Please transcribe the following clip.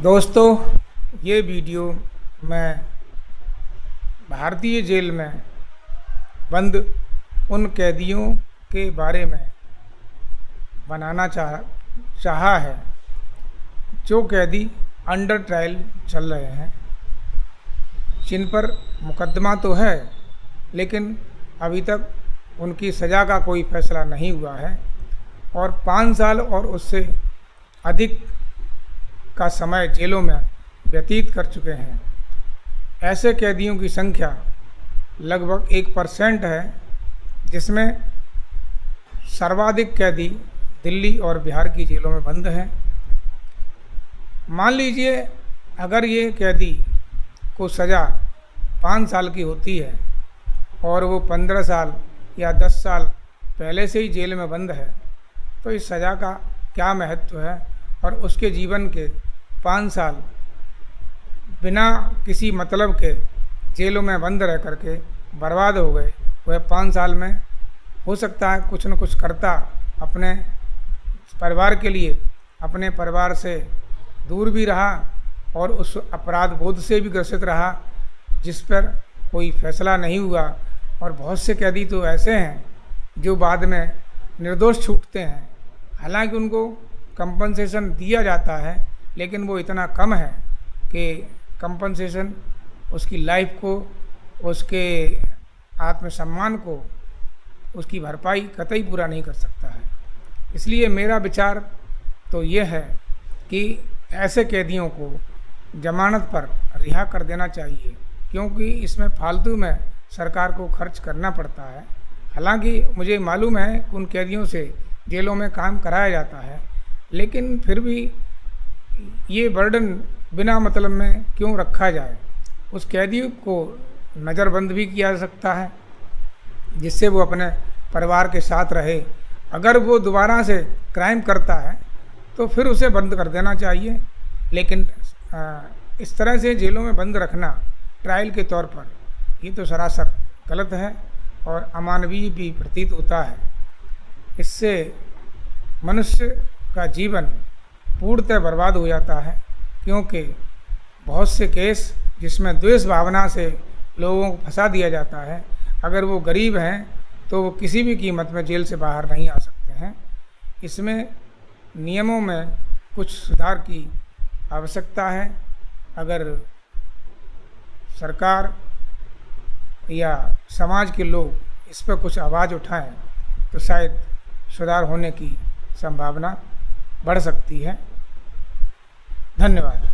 दोस्तों, ये वीडियो मैं भारतीय जेल में बंद उन कैदियों के बारे में बनाना चाहा है जो कैदी अंडर ट्रायल चल रहे हैं, जिन पर मुकदमा तो है लेकिन अभी तक उनकी सज़ा का कोई फैसला नहीं हुआ है और 5 साल और उससे अधिक का समय जेलों में व्यतीत कर चुके हैं। ऐसे कैदियों की संख्या लगभग 1% है, जिसमें सर्वाधिक कैदी दिल्ली और बिहार की जेलों में बंद हैं। मान लीजिए अगर ये कैदी को सज़ा 5 साल की होती है और वो 15 साल या 10 साल पहले से ही जेल में बंद है, तो इस सज़ा का क्या महत्व है और उसके जीवन के 5 साल बिना किसी मतलब के जेलों में बंद रह करके बर्बाद हो गए। वह 5 साल में हो सकता है कुछ न कुछ करता, अपने परिवार के लिए, अपने परिवार से दूर भी रहा और उस अपराध बोध से भी ग्रसित रहा जिस पर कोई फैसला नहीं हुआ। और बहुत से कैदी तो ऐसे हैं जो बाद में निर्दोष छूटते हैं, हालांकि उनको कंपनसेशन दिया जाता है लेकिन वो इतना कम है कि कंपनसेशन उसकी लाइफ को, उसके आत्मसम्मान को, उसकी भरपाई कतई पूरा नहीं कर सकता है। इसलिए मेरा विचार तो ये है कि ऐसे कैदियों को जमानत पर रिहा कर देना चाहिए, क्योंकि इसमें फालतू में सरकार को खर्च करना पड़ता है। हालांकि मुझे मालूम है कि उन कैदियों से जेलों में काम कराया जाता है, लेकिन फिर भी ये बर्डन बिना मतलब में क्यों रखा जाए। उस कैदी को नज़रबंद भी किया जा सकता है जिससे वो अपने परिवार के साथ रहे। अगर वो दोबारा से क्राइम करता है तो फिर उसे बंद कर देना चाहिए, लेकिन इस तरह से जेलों में बंद रखना ट्रायल के तौर पर ये तो सरासर गलत है और अमानवीय भी प्रतीत होता है। इससे मनुष्य का जीवन पूर्णतः बर्बाद हो जाता है, क्योंकि बहुत से केस जिसमें द्वेष भावना से लोगों को फंसा दिया जाता है, अगर वो गरीब हैं तो वो किसी भी कीमत में जेल से बाहर नहीं आ सकते हैं। इसमें नियमों में कुछ सुधार की आवश्यकता है। अगर सरकार या समाज के लोग इस पर कुछ आवाज़ उठाएं तो शायद सुधार होने की संभावना बढ़ सकती है। धन्यवाद।